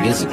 Music.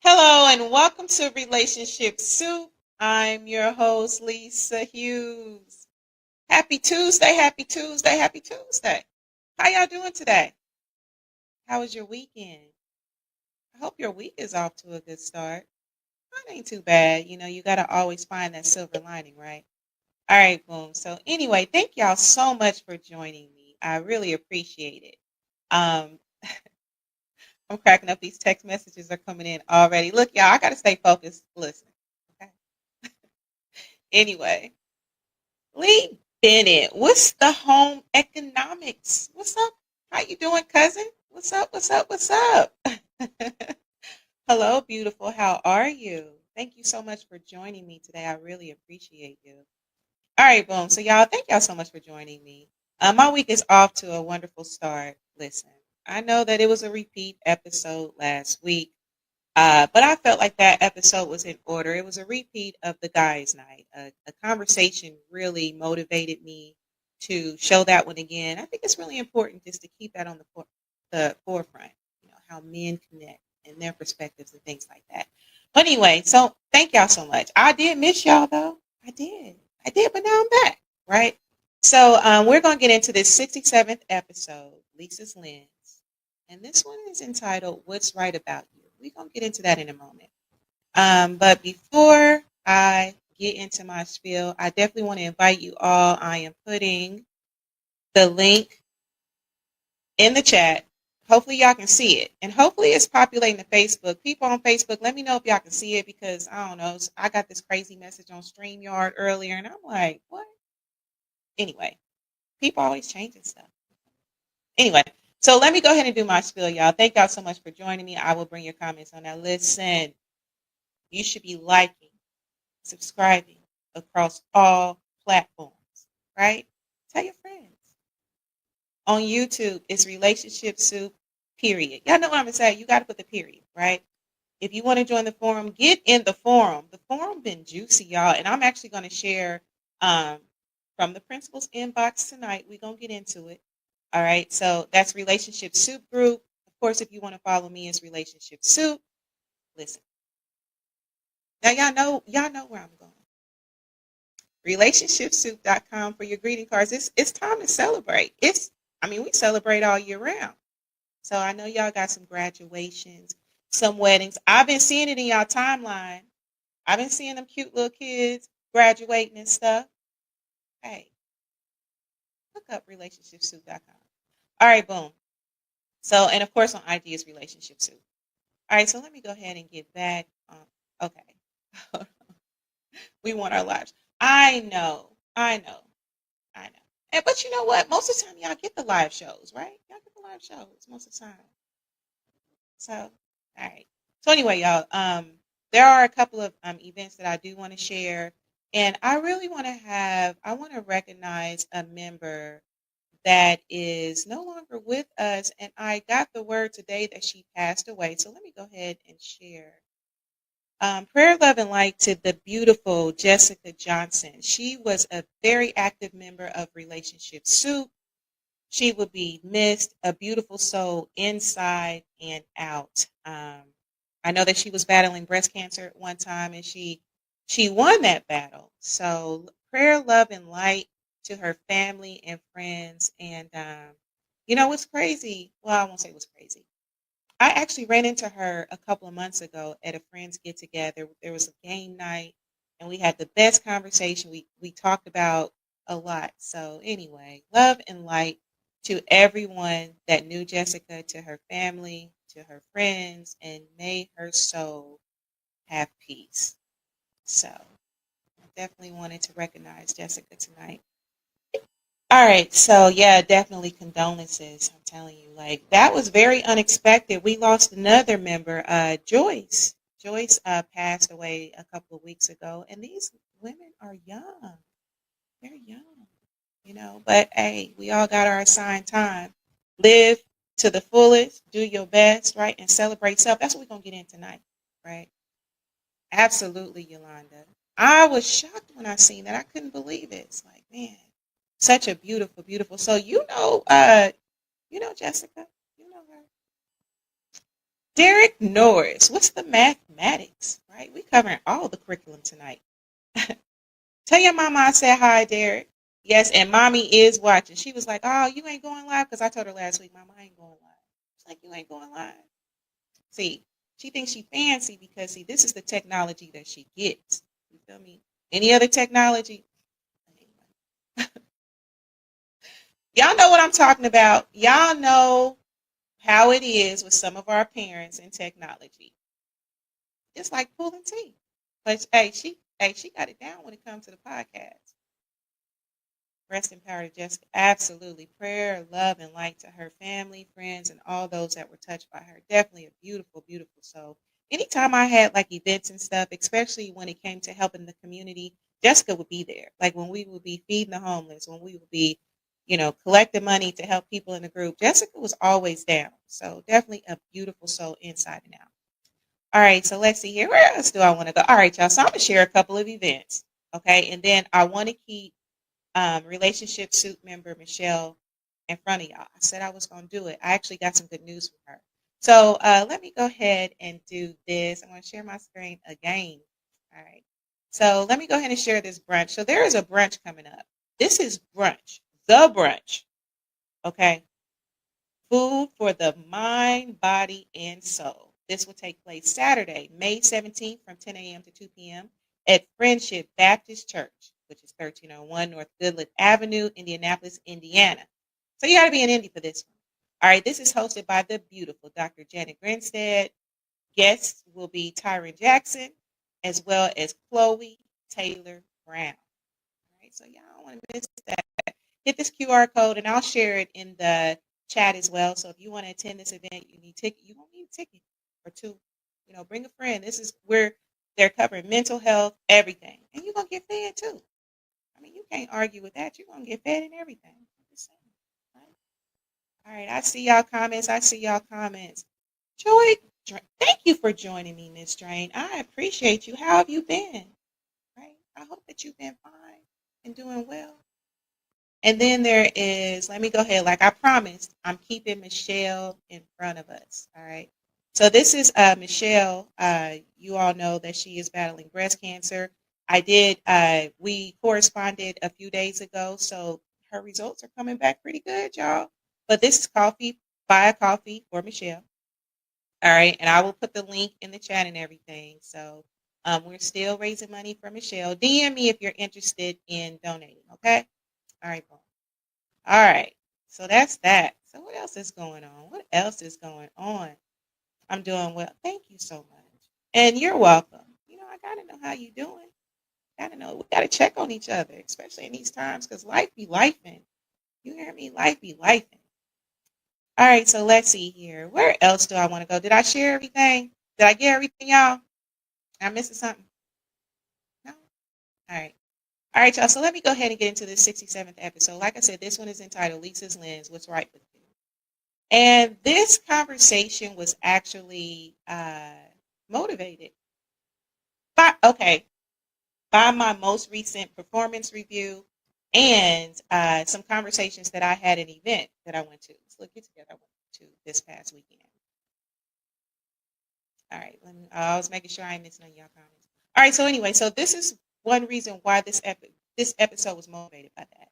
Hello and welcome to Relationship Soup. I'm your host, Lisa Hughes. Happy Tuesday, happy Tuesday, happy Tuesday. How y'all doing today? How was your weekend? I hope your week is off to a good start. Mine ain't too bad. You got to always find that silver lining, right? All right, boom. So anyway, thank y'all so much for joining me. I really appreciate it. Um, I'm cracking up. These text messages are coming in already. Look, y'all, I got to stay focused. Listen, okay? Anyway, Lee Bennett, what's the home economics? What's up? How you doing, cousin? What's up? What's up? What's up? Hello, beautiful. How are you? Thank you so much for joining me today. I really appreciate you. All right, boom. So, y'all, thank y'all so much for joining me. My week is off to a wonderful start. Listen, I know that it was a repeat episode last week, but I felt like that episode was in order. It was a repeat of the guys' night. A conversation really motivated me to show that one again. I think it's really important just to keep that on the forefront, how men connect and their perspectives and things like that. But anyway, so thank y'all so much. I did miss y'all, though. I did, but now I'm back, right? So we're going to get into this 67th episode, Lisa's Lens. And this one is entitled, What's Right About You? We're going to get into that in a moment. But before I get into my spiel, I definitely want to invite you all. I am putting the link in the chat. Hopefully y'all can see it. And hopefully it's populating the Facebook. People on Facebook, let me know if y'all can see it because, I don't know, I got this crazy message on StreamYard earlier and I'm like, what? Anyway, people always changing stuff. Anyway, so let me go ahead and do my spiel, y'all. Thank y'all so much for joining me. I will bring your comments on that. Listen, you should be liking, subscribing across all platforms, right? Tell your friends. On YouTube, it's Relationship Soup, period. Y'all know what I'm going to say. You got to put the period, right? If you want to join the forum, get in the forum. The forum been juicy, y'all. And I'm actually going to share from the principal's inbox tonight. We're going to get into it. All right. So that's Relationship Soup Group. Of course, if you want to follow me, it's Relationship Soup. Listen. Now, y'all know where I'm going. Relationshipsoup.com for your greeting cards. It's time to celebrate. We celebrate all year round. So I know y'all got some graduations, some weddings. I've been seeing it in y'all timeline. I've been seeing them cute little kids graduating and stuff. Hey, Look up relationshipsoup.com. All right, boom. So, and of course on IG is Relationship Soup. All right, so let me go ahead and get back. Okay. We want our lives. I know, I know. And but you know what? Most of the time, y'all get the live shows, right? Y'all get the live shows most of the time. So, all right. So anyway, y'all, there are a couple of events that I do want to share, and I really want to have. I want to recognize a member that is no longer with us, and I got the word today that she passed away. So let me go ahead and share. Prayer, love, and light to the beautiful Jessica Johnson. She was a very active member of Relationship Soup. She would be missed, a beautiful soul inside and out. I know that she was battling breast cancer at one time, and she won that battle. So prayer, love, and light to her family and friends. And you know what's crazy? Well, I won't say what's crazy. I actually ran into her a couple of months ago at a friend's get together. There was a game night, and we had the best conversation. We talked about a lot. So anyway, love and light to everyone that knew Jessica, to her family, to her friends, and may her soul have peace. So I definitely wanted to recognize Jessica tonight. All right, so yeah, definitely condolences. I'm telling you, like that was very unexpected. We lost another member, Joyce. Joyce passed away a couple of weeks ago, and these women are young. They're young, you know. But hey, we all got our assigned time. Live to the fullest, do your best, right, and celebrate self. That's what we're gonna get in tonight, right? Absolutely, Yolanda. I was shocked when I seen that. I couldn't believe it. It's like, man, such a beautiful, beautiful. So you know Jessica, you know her. Derek Norris. What's the mathematics? Right? We covering all the curriculum tonight. Tell your mama I said hi, Derek. Yes, and mommy is watching. She was like, "Oh, you ain't going live," because I told her last week, "Mama, I ain't going live." She's like, "You ain't going live." See, she thinks she fancy because see, this is the technology that she gets. You feel me? Any other technology? Y'all know what I'm talking about. Y'all know how it is with some of our parents in technology. It's like pulling teeth. But hey, she got it down when it comes to the podcast. Rest in power to Jessica. Absolutely. Prayer, love, and light to her family, friends, and all those that were touched by her. Definitely a beautiful, beautiful soul. Anytime I had like events and stuff, especially when it came to helping the community, Jessica would be there. Like when we would be feeding the homeless, when we would be, collecting money to help people in the group, Jessica was always down. So definitely a beautiful soul inside and out. All right, so let's see here. Where else do I want to go? All right, y'all. So I'm gonna share a couple of events. Okay, and then I want to keep Relationship Soup member Michelle in front of y'all. I said I was going to do it. I actually got some good news from her. So let me go ahead and do this. I'm going to share my screen again. All right. So let me go ahead and share this brunch. So there is a brunch coming up. This is brunch, the brunch. Okay. Food for the mind, body, and soul. This will take place Saturday, May 17th from 10 a.m. to 2 p.m. at Friendship Baptist Church, which is 1301 North Goodland Avenue, Indianapolis, Indiana. So you got to be in Indy for this one. All right, this is hosted by the beautiful Dr. Janet Grinstead. Guests will be Tyron Jackson as well as Chloe Taylor Brown. All right, so y'all don't want to miss that. Hit this QR code and I'll share it in the chat as well. So if you want to attend this event, you need ticket. You don't need a ticket or two. Bring a friend. This is where they're covering mental health, everything, and you're gonna get fed too. I mean, you can't argue with that. You're gonna get fed and everything. I'm just saying, right? All right, I see y'all comments. I see y'all comments. Joy, thank you for joining me, Miss Drain. I appreciate you. How have you been? Right? I hope that you've been fine and doing well. And then there is, let me go ahead. Like I promised, I'm keeping Michelle in front of us. All right. So this is Michelle. You all know that she is battling breast cancer. We corresponded a few days ago. So her results are coming back pretty good, y'all. But this is coffee, buy a coffee for Michelle. All right. And I will put the link in the chat and everything. So we're still raising money for Michelle. DM me if you're interested in donating. Okay. All right. Boom. All right. So that's that. So what else is going on? What else is going on? I'm doing well. Thank you so much. And you're welcome. I gotta know how you doing. Gotta know. We gotta check on each other, especially in these times, because life be lifing. You hear me? Life be lifing. All right. So let's see here. Where else do I want to go? Did I share everything? Did I get everything, y'all? Am I missing something? No. All right. All right, y'all. So let me go ahead and get into this 67th episode. Like I said, this one is entitled Lisa's Lens, What's Right with You? And this conversation was actually motivated okay, by my most recent performance review and some conversations that I had at an event that I went to. So get together. I went to this past weekend. All right, I was making sure I ain't missing on y'all comments. All right, so anyway, so this is one reason why this episode was motivated by that.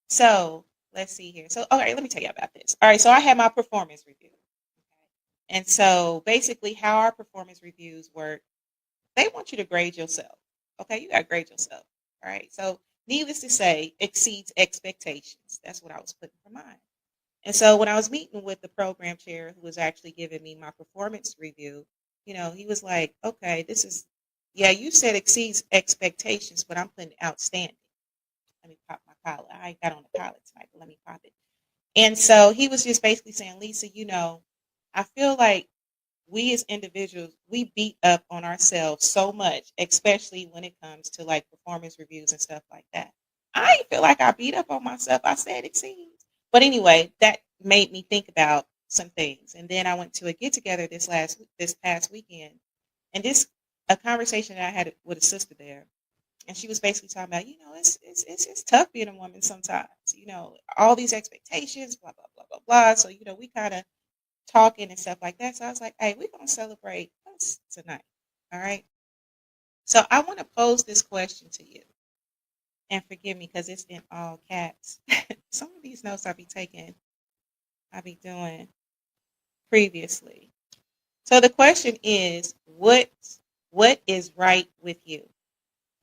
So let's see here. So all right, let me tell you about this. All right, so I had my performance review. Okay. And so basically how our performance reviews work, they want you to grade yourself. Okay, you got to grade yourself. All right, so needless to say, exceeds expectations. That's what I was putting for mine. And so when I was meeting with the program chair who was actually giving me my performance review, he was like, okay, yeah, you said exceeds expectations, but I'm putting outstanding. Let me pop my collar. I ain't got on the collar tonight, but let me pop it. And so he was just basically saying, Lisa, I feel like we as individuals, we beat up on ourselves so much, especially when it comes to like performance reviews and stuff like that. I ain't feel like I beat up on myself. I said it seems. But anyway, that made me think about some things. And then I went to a get together this past weekend, and this a conversation that I had with a sister there, and she was basically talking about, it's tough being a woman sometimes. All these expectations, blah blah blah blah blah. So we kind of talking and stuff like that. So I was like, hey, we're gonna celebrate us tonight. All right. So I want to pose this question to you. And forgive me because it's in all caps. Some of these notes I'll be doing previously. So the question is, what is right with you?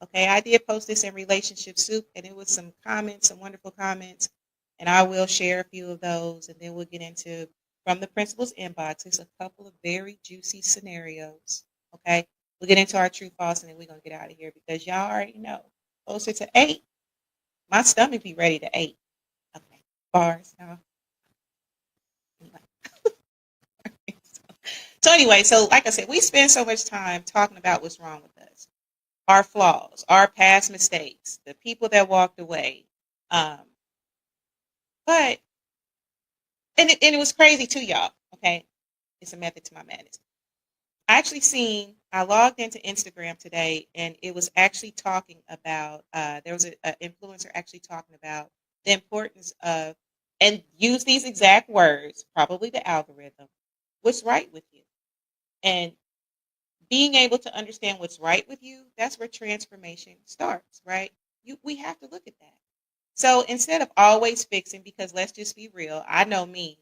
Okay, I did post this in Relationship Soup, and it was some comments, some wonderful comments, and I will share a few of those, and then we'll get into from the principal's inbox. It's a couple of very juicy scenarios. Okay, we'll get into our true false, and then we're gonna get out of here because y'all already know. Closer to 8, my stomach be ready to 8. Okay, bars now. So anyway, so like I said, we spend so much time talking about what's wrong with us, our flaws, our past mistakes, the people that walked away. Um, but and it was crazy too, y'all. Okay, it's a method to my madness. I logged into Instagram today, and it was actually talking about. There was an influencer actually talking about the importance of, and use these exact words, probably the algorithm. What's right with you, and being able to understand what's right with you. That's where transformation starts, right? We have to look at that. So instead of always fixing, because let's just be real, I know me.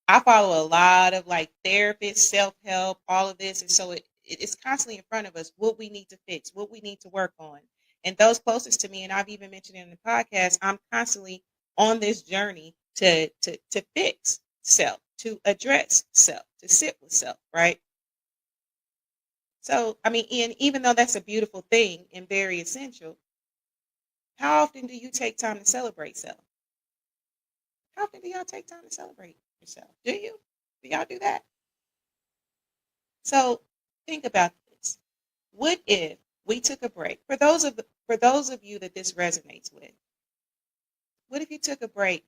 I follow a lot of like therapists, self help, all of this, and so it's constantly in front of us what we need to fix, what we need to work on, and those closest to me. And I've even mentioned in the podcast, I'm constantly on this journey to fix self, to address self, to sit with self, right? So I mean, and even though that's a beautiful thing and very essential, how often do you take time to celebrate self? How often do y'all take time to celebrate yourself? Do you? Do y'all do that? So think about this. What if we took a break? For those of you that this resonates with, what if you took a break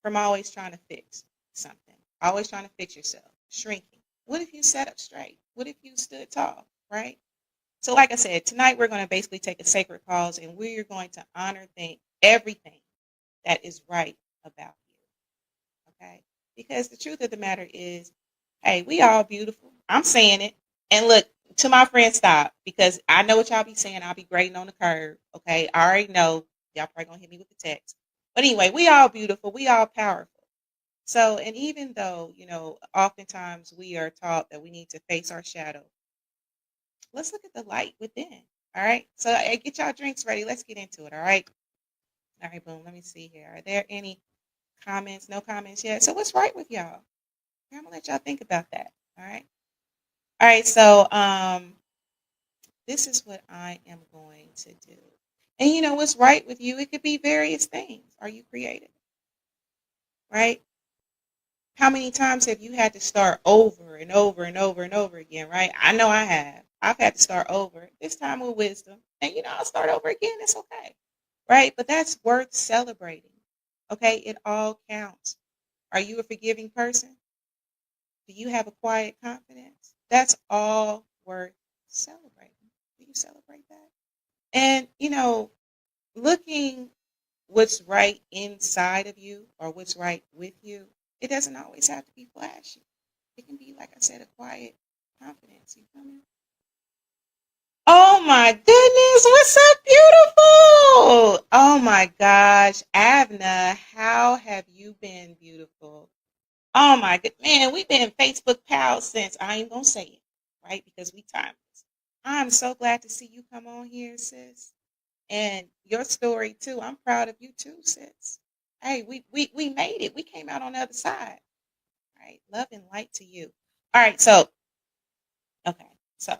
from always trying to fix something, always trying to fix yourself, shrinking? What if you sat up straight? What if you stood tall, right? So, like I said, tonight we're going to basically take a sacred pause and we're going to honor everything that is right about you, okay? Because the truth of the matter is, hey, we all beautiful. I'm saying it. And look, to my friend, stop, because I know what y'all be saying. I'll be grading on the curve. Okay. I already know. Y'all probably gonna hit me with the text. But anyway, we all beautiful. We all powerful. So, and even though, oftentimes we are taught that we need to face our shadow, let's look at the light within. All right. So get y'all drinks ready. Let's get into it. All right. All right, boom. Let me see here. Are there any? Comments, no comments yet. So what's right with y'all? I'm gonna let y'all think about that. All right. All right. So this is what I am going to do. And you know what's right with you? It could be various things. Are you creative? Right? How many times have you had to start over and over and over and over again, right? I know I have. I've had to start over, this time with wisdom. And I'll start over again. It's okay. Right? But that's worth celebrating. Okay? It all counts. Are you a forgiving person? Do you have a quiet confidence? That's all worth celebrating. Do you celebrate that? And, looking what's right inside of you or what's right with you, it doesn't always have to be flashy. It can be, like I said, a quiet confidence. You feel me? Oh my goodness, what's up, beautiful? Oh my gosh, Avna, how have you been, beautiful? Oh my good man, we've been Facebook pals since I ain't gonna say it, right? Because we timeless. I'm so glad to see you come on here, sis. And your story too. I'm proud of you too, sis. Hey, we made it. We came out on the other side. Right? Love and light to you. All right, so okay, so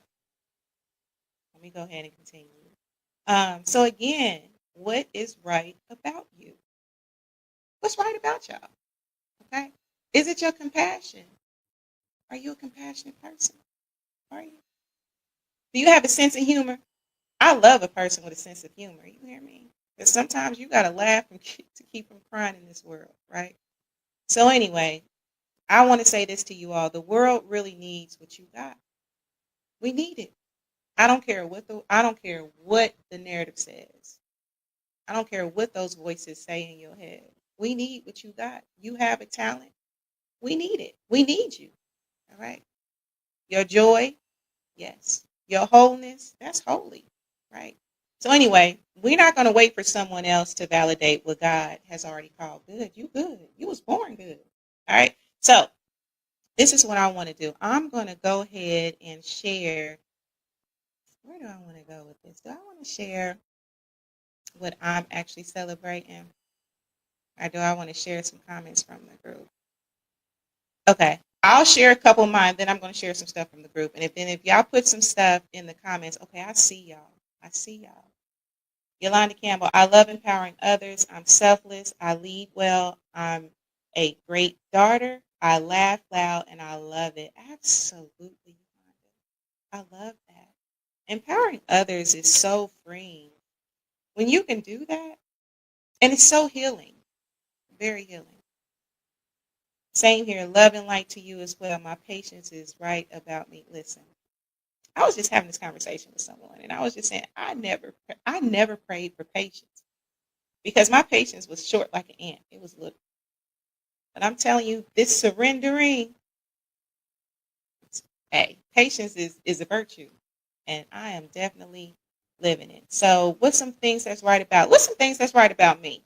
let me go ahead and continue. So again, what is right about you? What's right about y'all? Okay. Is it your compassion? Are you a compassionate person? Are you? Do you have a sense of humor? I love a person with a sense of humor. You hear me? Because sometimes you gotta laugh to keep from crying in this world, right? So anyway, I want to say this to you all: the world really needs what you got. We need it. I don't care what the narrative says. I don't care what those voices say in your head. We need what you got. You have a talent. We need it. We need you. All right. Your joy, yes. Your wholeness, that's holy, right? So anyway, we're not going to wait for someone else to validate what God has already called good. You good. You was born good. All right. So this is what I want to do. I'm going to go ahead and share. Where do I want to go with this? Do I want to share what I'm actually celebrating? Or do I want to share some comments from the group? Okay. I'll share a couple of mine, then I'm going to share some stuff from the group. And if y'all put some stuff in the comments, okay, I see y'all. I see y'all. Yolanda Campbell, I love empowering others. I'm selfless. I lead well. I'm a great daughter. I laugh loud and I love it. Absolutely, Yolanda. I love that. Empowering others is so freeing. When you can do that, and it's so healing, very healing. Same here, love and light to you as well. My patience is right about me. Listen, I was just having this conversation with someone, and I was just saying, I never prayed for patience because my patience was short like an ant. It was little. But I'm telling you, this surrendering, hey, patience is a virtue, and I am definitely living it. So, what's some things that's right about? What's some things that's right about me?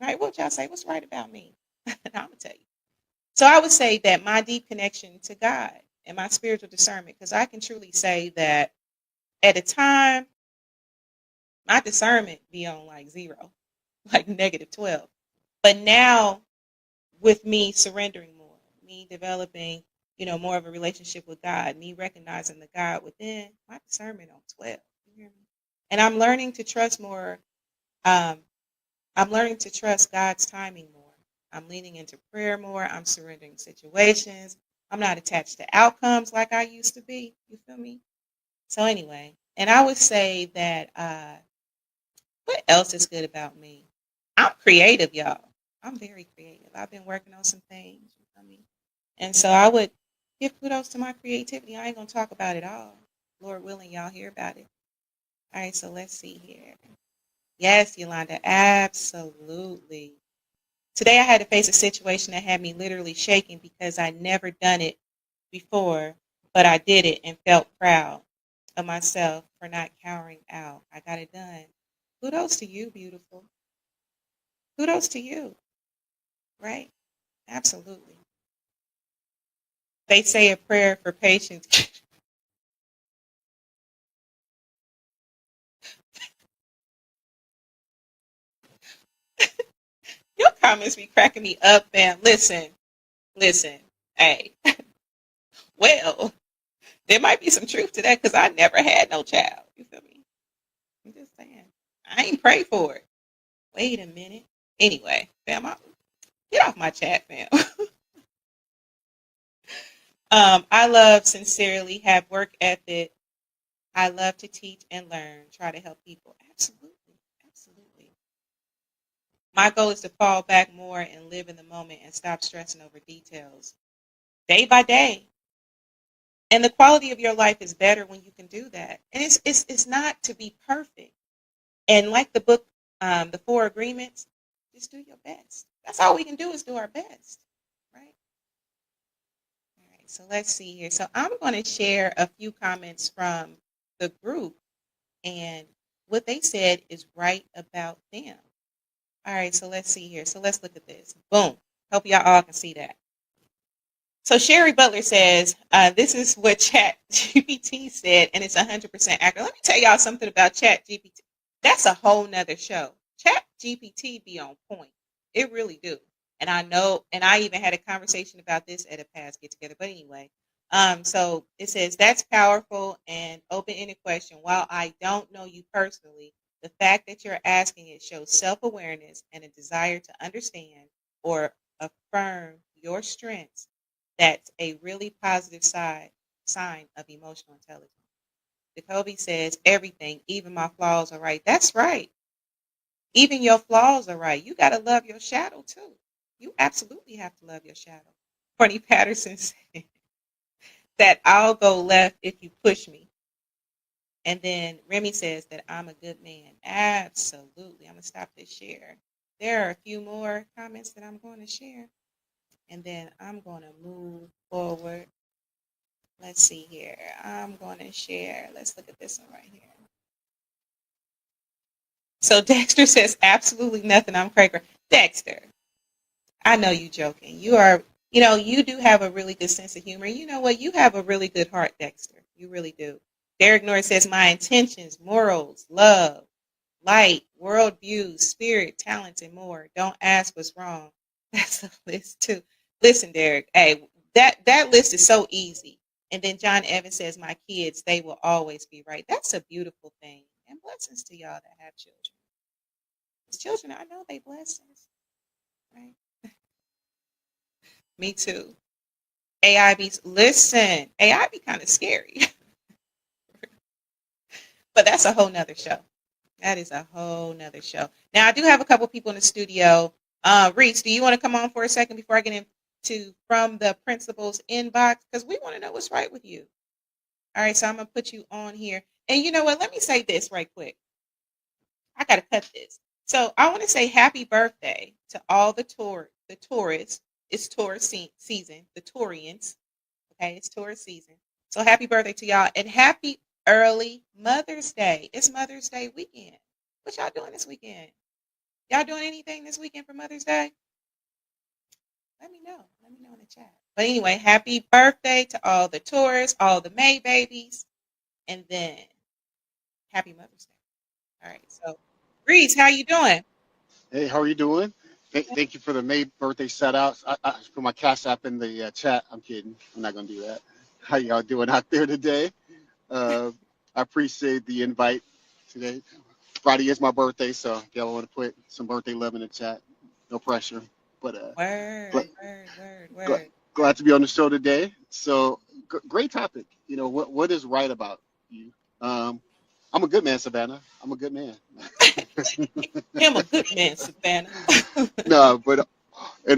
Right? What y'all say? What's right about me? I'm gonna tell you. So, I would say that my deep connection to God and my spiritual discernment, because I can truly say that at a time, my discernment be on like zero, like negative 12. But now with me surrendering more, me developing, more of a relationship with God, me recognizing the God within, my discernment on 12. You hear me? And I'm learning to trust more. Um, I'm learning to trust God's timing more. I'm leaning into prayer more. I'm surrendering situations. I'm not attached to outcomes like I used to be. You feel me? So anyway, and I would say that what else is good about me? I'm creative, y'all. I'm very creative. I've been working on some things. You feel me? And so I would give kudos to my creativity. I ain't gonna talk about it all. Lord willing, y'all hear about it. All right, so let's see here. Yes, Yolanda, absolutely. Today I had to face a situation that had me literally shaking because I never done it before, but I did it and felt proud of myself for not cowering out. I got it done. Kudos to you, beautiful. Kudos to you, right? Absolutely. They say a prayer for patience. Your comments be cracking me up, man. Listen. Hey, well, there might be some truth to that because I never had no child. You feel me? I'm just saying. I ain't prayed for it. Wait a minute. Anyway, fam, get off my chat, fam. I love sincerely, have work ethic. I love to teach and learn, try to help people. Absolutely. Absolutely. My goal is to fall back more and live in the moment and stop stressing over details day by day. And the quality of your life is better when you can do that. And it's not to be perfect. And like the book, The Four Agreements, just do your best. That's all we can do is do our best, right? All right, so let's see here. So I'm going to share a few comments from the group, and what they said is right about them. All right, so let's see here. So let's look at this. Boom. Hope y'all all can see that. So Sherry Butler says, this is what Chat GPT said, and it's 100% accurate. Let me tell y'all something about Chat GPT. That's a whole nother show. Chat GPT be on point. It really do. And I know, and I even had a conversation about this at a past get together. But anyway, so it says that's powerful and open-ended question. While I don't know you personally, the fact that you're asking it shows self-awareness and a desire to understand or affirm your strengths. That's a really positive sign of emotional intelligence. Jacoby says everything, even my flaws are right. That's right. Even your flaws are right. You got to love your shadow too. You absolutely have to love your shadow. Courtney Patterson said that I'll go left if you push me. And then Remy says that I'm a good man. Absolutely. I'm going to stop this share. There are a few more comments that I'm going to share. And then I'm going to move forward. Let's see here. I'm going to share. Let's look at this one right here. So Dexter says absolutely nothing. I'm Craig. Dexter, I know you joking. You are, you do have a really good sense of humor. You know what? You have a really good heart, Dexter. You really do. Derek Norris says my intentions, morals, love, light, worldview, spirit, talents, and more. Don't ask what's wrong. That's a list too. Listen, Derek. Hey, that list is so easy. And then John Evans says, my kids, they will always be right. That's a beautiful thing. And blessings to y'all that have children. Because children, I know they blessings. Right? Me too. Listen, AI be kind of scary. But that's a whole nother show. That is a whole nother show. Now, I do have a couple people in the studio. Reese, do you want to come on for a second before I get into from the principal's inbox? Because we want to know what's right with you. All right, so I'm going to put you on here. And you know what? Let me say this right quick. I got to cut this. So I want to say happy birthday to all the tourists. It's tourist season, the Taurians. Okay, it's tourist season. So happy birthday to y'all. And happy early Mother's Day. It's Mother's Day weekend. What y'all doing this weekend? Y'all doing anything this weekend for Mother's Day? Let me know. Let me know in the chat. But anyway, happy birthday to all the tourists, all the May babies, and then happy Mother's Day. All right. So, Reese, how you doing? Hey, how are you doing? Thank you for the May birthday shout outs. I put my cash app in the chat. I'm kidding. I'm not going to do that. How y'all doing out there today? Uh, I appreciate the invite today. Friday is my birthday, so if y'all want to put some birthday love in the chat, no pressure. But Word, glad, word, word, glad, word. glad to be on the show today. So, great topic. What is right about you? Um, I'm a good man, Savannah. I'm a good man. Him a good man, Savannah. No, but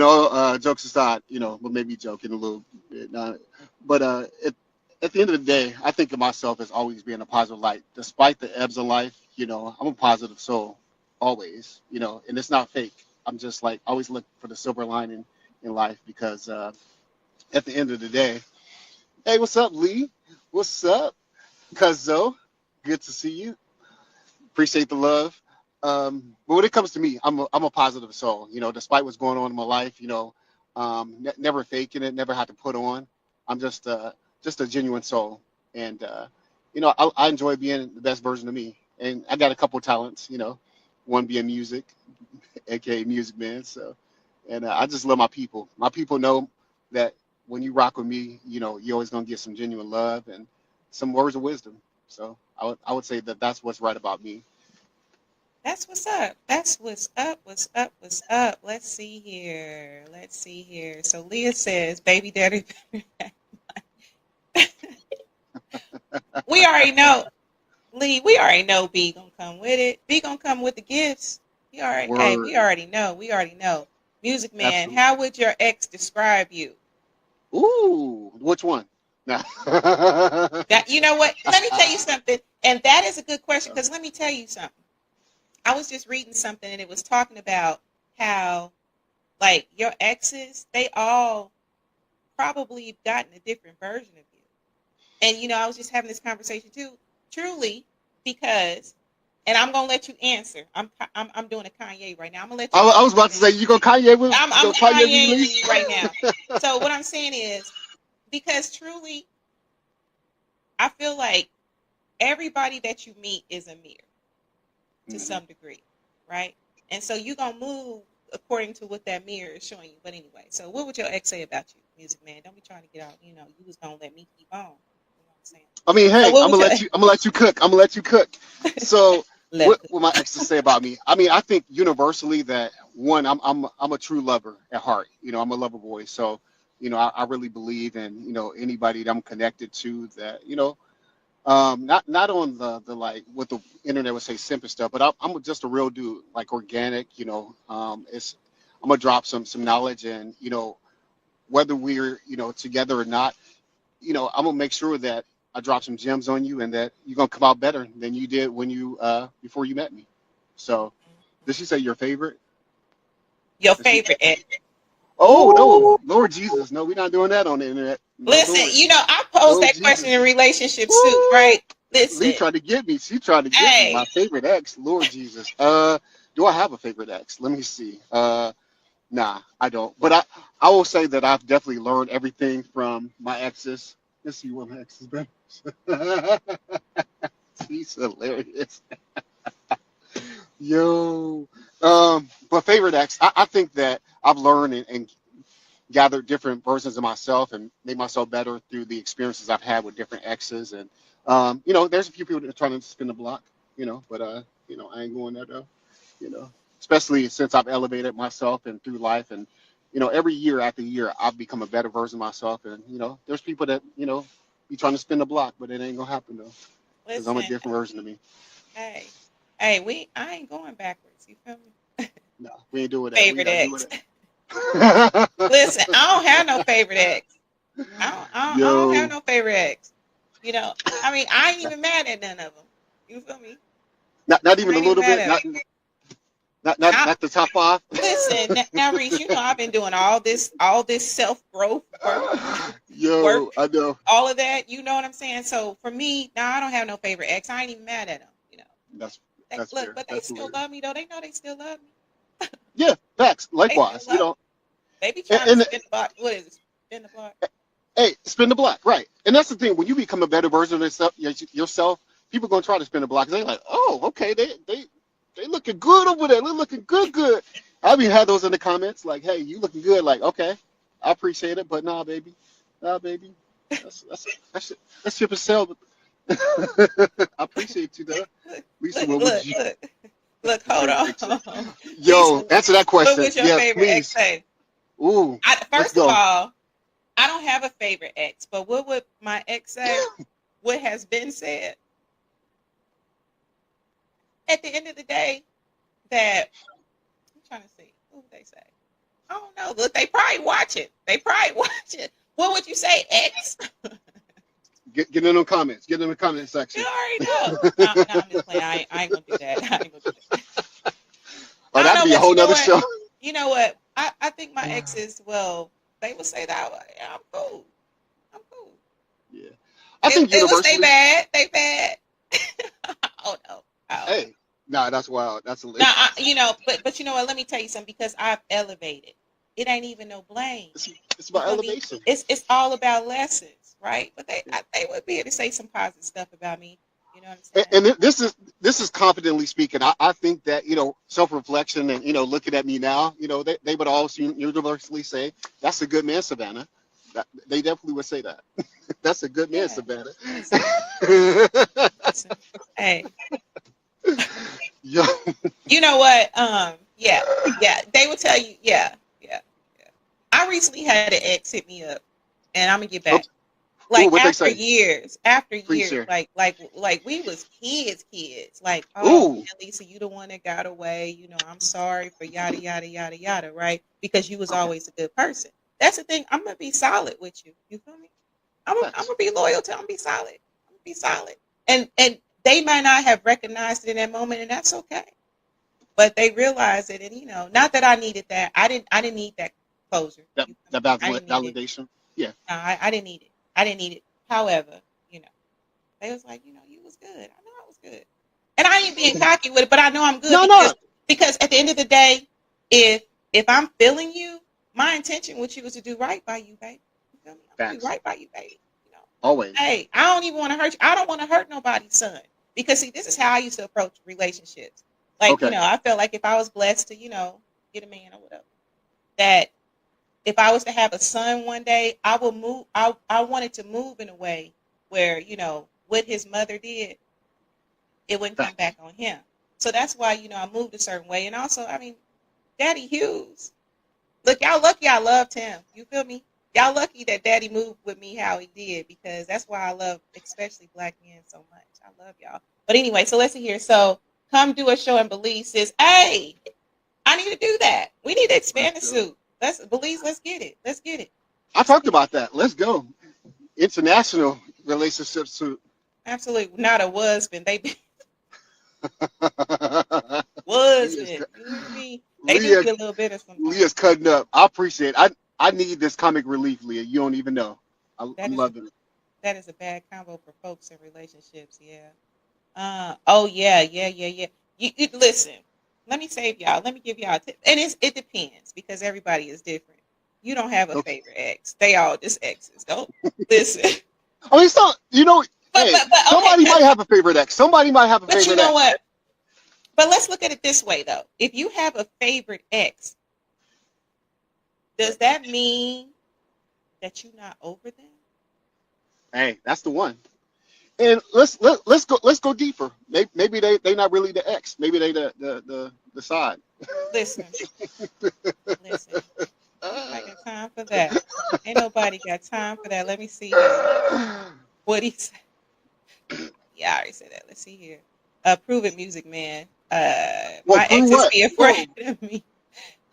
all jokes aside, but maybe joking a little bit. But at the end of the day, I think of myself as always being a positive light, despite the ebbs of life. I'm a positive soul, always. And it's not fake. I'm just like always look for the silver lining in life because at the end of the day, hey, what's up, Lee? What's up, Cuzzo? Good to see you. Appreciate the love. But when it comes to me, I'm a positive soul. Despite what's going on in my life, never faking it, never had to put on. I'm just a genuine soul, and I enjoy being the best version of me. And I got a couple talents. One being music, aka Music Man. So And I just love my people. My people know that when you rock with me, you're always gonna get some genuine love and some words of wisdom. So I would say that that's what's right about me. That's what's up. That's what's up. What's up? What's up? Let's see here. Let's see here. So Leah says, "Baby daddy." We already know, Lee. We already know B gonna come with it. B gonna come with the gifts. We already. Hey, Word, we already know. We already know. Music man, absolutely. how would your ex describe you? Ooh, which one? Nah. That you know what? Let me tell you something. And that is a good question because let me tell you something. I was just reading something and it was talking about how like your exes, they all probably have gotten a different version of you. And I was just having this conversation too, truly, because, and I'm gonna let you answer. I'm doing a Kanye right now. I'm gonna let I, you I answer was about to this. say you I'm go Kanye with Kanyeing me. you right now. So what I'm saying is, because truly, I feel like everybody that you meet is a mirror to Mhm. some degree, right? And so you're gonna move according to what that mirror is showing you. But anyway, so what would your ex say about you, music man? Don't be trying to get out. You was gonna let me keep on. You know what I'm saying? I mean, So hey, what I'm would gonna your let you. I'm gonna let you cook. I'm gonna let you cook. So, what left? will my exes say about me? I mean, I think universally that one, I'm a true lover at heart. I'm a lover boy. So, I really believe in anybody that I'm connected to that not on the like what the internet would say simple stuff, but I'm just a real dude, like organic. It's I'm gonna drop some knowledge and whether we're together or not, I'm gonna make sure that I drop some gems on you and that you're gonna come out better than you did when you before you met me. So, did she say your favorite? Your Did she? favorite ex? Oh no, Ooh. Lord Jesus, no, we're not doing that on the internet. No, Listen, Lord, I posed Lord that question Jesus. in relationships too, Woo! right? Lee Listen, tried to get me. She tried to get me. My hey, favorite ex, Lord Jesus. Do I have a favorite ex? Let me see. Nah, I don't. But I will say that I've definitely learned everything from my exes. Let's see what my ex has been. He's hilarious. Yo. But favorite ex, I think that I've learned and gathered different versions of myself and made myself better through the experiences I've had with different exes. And there's a few people that are trying to spin the block, but I ain't going there though, you know, especially since I've elevated myself and through life and every year after year I've become a better version of myself. And there's people that be trying to spin the block, but it ain't gonna happen though because I'm a listen, different version of me. hey, hey, I ain't going backwards. You feel me? No, we ain't doing that. We ain't Favorite gotta do ex. it. Listen, I don't have no favorite ex. I don't have Yo, no favorite ex. I mean, I ain't even mad at none of them. You feel me? not even I a ain't even little mad bit. at Not them. not not I not the top five. listen now, Reese. I've been doing all this self growth work, Yo, I know. all of that. You know what I'm saying? So for me, now I don't have no favorite ex. I ain't even mad at them. That's They, that's look, fair. but they That's still hilarious. love me though. They know they still love me. Yeah, facts. They still Likewise, love me. They be trying to and spin the block. What is it? Spin the block. hey, spin the block, right? And that's the thing. When you become a better version of yourself, people gonna try to spin the block. They're like, oh, okay, they looking good over there. They're looking good, good. I've even had those in the comments, like, hey, you looking good. Like, okay, I appreciate it, but nah, baby, that's ship and sell. I appreciate you, though. Look, Lisa, look, what would look, you look, look. Hold favorite ex say? on, Lisa. Yo, answer that What question. was your Yes, favorite ex please. say? Ooh, let's First of go. all, I don't have a favorite ex, but what would my ex say? What has been said at the end of the day? That I'm trying to see. What would they say? I don't know. Look, they probably watch it. They probably watch it. What would you say, ex? Get in the comments. Get in the comment You section. already know. No, no, I'm just playing. I ain't gonna do that. I ain't gonna do that. Oh, I don't that'd know, be a but whole you know nother what? show. You know what? I think my exes, well, they would say that yeah, I'm cool. I'm cool. Yeah. I think It was they universally, bad. They bad. Oh no. I don't know. hey, nah, that's wild. That's Now, hilarious. but you know what? Let me tell you something because I've elevated. It ain't even no blame. It's You about feel me? elevation. It's all about lessons, right? But Yeah. they would be able to say some positive stuff about me. You know what I'm And, saying? and this is confidently speaking. I think that self reflection and looking at me now, they would all universally say that's a good man, Savannah. They definitely would say that. That's a good man, Yeah. Savannah. Listen, listen. Hey, Yo, you know what? Yeah, yeah. They would tell you, yeah, yeah, yeah. I recently had an ex hit me up, and I'm gonna get back. ooh, Like what they say? after Please years, share. like we was kids. Like, oh Ooh, man, Lisa, you the one that got away. I'm sorry for yada yada yada yada, right? Because you was okay, always a good person. That's the thing. I'm gonna be solid with you. You feel me? I'm facts. gonna be loyal to. I'm gonna be solid. I'm gonna be solid. And they might not have recognized it in that moment, and that's okay. But they realized it, and not that I needed that. I didn't need that closure. That You feel that me? I didn't need it. validation. Yeah. No, I didn't need it. I didn't need it. However, you know, they was like, you was good. I know I was good. And I ain't being cocky with it, but I know I'm good No, no. because at the end of the day, if I'm feeling you, my intention with you is to do right by you, baby. You feel me? I'm gonna do Facts. right by you, baby. You know. Always. Hey, I don't even want to hurt you. I don't want to hurt nobody's son. Because see, this is how I used to approach relationships. Like, Okay. I felt like if I was blessed to, get a man or whatever, that if I was to have a son one day, I will move. I wanted to move in a way where what his mother did, it wouldn't come Facts. back on him. So that's why I moved a certain way. And also, I mean, Daddy Hughes, look, y'all lucky I loved him. You feel me? Y'all lucky that Daddy moved with me how he did because that's why I love, especially black men, so much. I love y'all. But anyway, so let's see here. So come do a show in Belize. Says, hey, I need to do that. We need to Let's expand the go. suit. Let's Belize. Let's get it. Let's get it. I Let's talked get it. about that. Let's go. International relationships too. Absolutely not a husband. They be Leah's, husband. You hear me? They do Leah, be a little bitter sometimes. Leah's cutting up. I appreciate it. I need this comic relief, Leah. You don't even know. That I'm is a loving it. that is a bad combo for folks in relationships. Yeah. Oh yeah, yeah, yeah, yeah. You listen. Let me save y'all. Let me give y'all a tip. And it depends because everybody is different. You don't have a Okay. favorite ex. They all just exes. Don't listen. I mean, so but hey, but but okay. somebody might have a favorite ex. Somebody might have a But you favorite know ex. what? But let's look at it this way though. If you have a favorite ex, does that mean that you're not over them? Hey, that's the one. And let's go deeper. Maybe they not really the ex. Maybe they the side. Listen, listen. Ain't nobody got time for that. Ain't nobody got time for that. Let me see here. What he said. Yeah, I already said that. Let's see here. Prove it, Music Man. Well, My prove exes what? be Bro, afraid of me.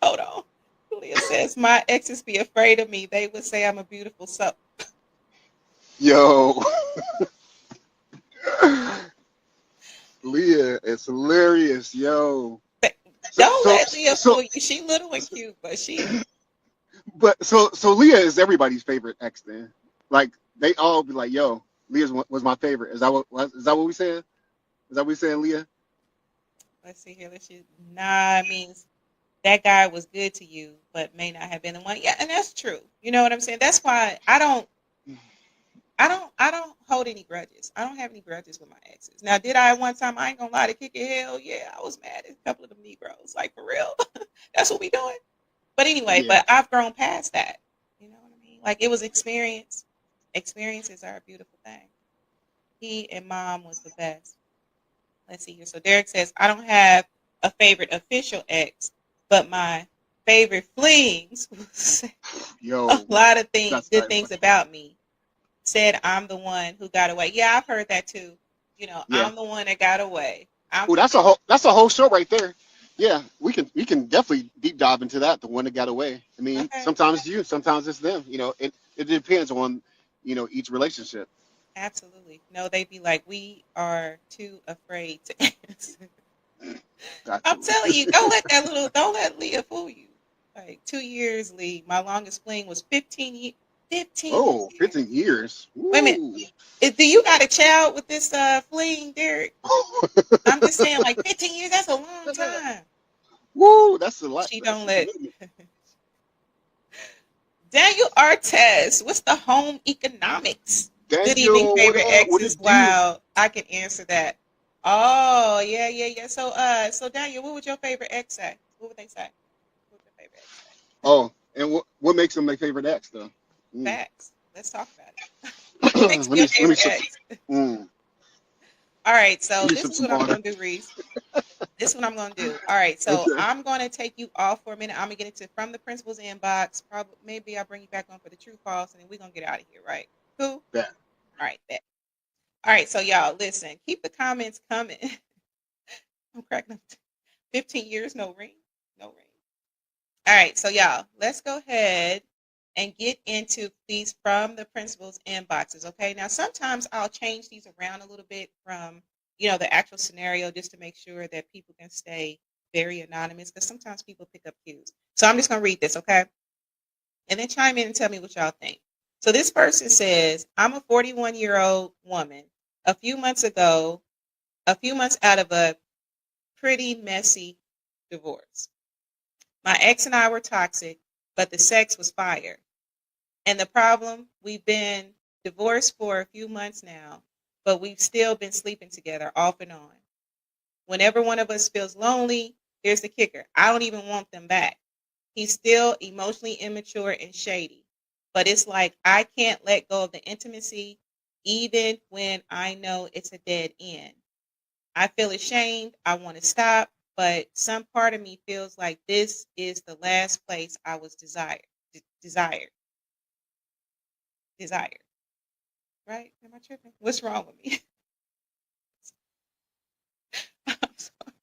Hold on. Julia says my exes be afraid of me. They would say I'm a beautiful soul. yo, Leah, it's hilarious, yo. So Don't so let Leah so fool you. She little and cute, but she so Leah is everybody's favorite ex then. Like they all be like, yo, Leah was my favorite. Is that what we saying? Is that what we saying, Leah? let's see here. Let's see. Nah, it means that guy was good to you, but may not have been the one. Yeah, and that's true. You know what I'm saying? That's why I don't hold any grudges. I don't have any grudges with my exes. Now, did I at one time? I ain't gonna lie to kick it. Hell yeah, I was mad at a couple of them Negroes. Like for real. That's what we doing. But anyway, Yeah. but I've grown past that. You know what I mean? Like it was experience. Experiences are a beautiful thing. He and mom was the best. Let's see here. So Derek says, I don't have a favorite official ex, but my favorite flings will say a Yo, lot of things, that's good tight. things about me. Said I'm the one who got away. Yeah, I've heard that too. Yeah. I'm the one that got away. I'm Oh, the that's a whole show right there. Yeah, we can definitely deep dive into that. The one that got away. I mean, okay. sometimes you, sometimes it's them. It depends on each relationship. Absolutely. No, they'd be like, we are too afraid to answer. Gotcha. I'm telling you, don't let Leah fool you. Like 2 years, Lee. My longest fling was 15 15 Oh, years. 15 years. Wait a minute. Woo. Do you got a child with this fling, Derek? I'm just saying, like 15 years, that's a long time. Woo, that's a lot. She That's don't a let commitment. Daniel Artez. What's the home economics? Good evening, Daniel, what favorite up? What exes. it do? Wow, I can answer that. Oh, yeah, yeah, yeah. So Daniel, what would your favorite ex say? What would they say? What would your favorite ex say? Oh, and what makes him my favorite ex though? Mm. Facts. Let's talk about it. What makes let me your me favorite sip. ex? Mm, All right, let so me this sip is some what I'm water. gonna do, Reese. This is what I'm gonna do. All right, so Okay. I'm gonna take you off for a minute. I'm gonna get into from the principal's inbox. Probably maybe I'll bring you back on for the true false, and then we're gonna get out of here, right? Cool. That. All right, bet. All right, so y'all listen. Keep the comments coming. I'm cracking up. 15 years, no ring, no ring. All right, so y'all, let's go ahead and get into these from the principal's inboxes. Okay, now sometimes I'll change these around a little bit from the actual scenario just to make sure that people can stay very anonymous because sometimes people pick up cues. So I'm just gonna read this, okay, and then chime in and tell me what y'all think. So this person says, "I'm a 41-year-old woman. A few months ago, a few months out of a pretty messy divorce. My ex and I were toxic, but the sex was fire. And the problem, we've been divorced for a few months now, but we've still been sleeping together off and on. Whenever one of us feels lonely, here's the kicker: I don't even want them back. He's still emotionally immature and shady. But it's like I can't let go of the intimacy, even when I know it's a dead end. I feel ashamed. I want to stop, but some part of me feels like this is the last place I was desired, desired. Right? Am I tripping? What's wrong with me? I'm sorry.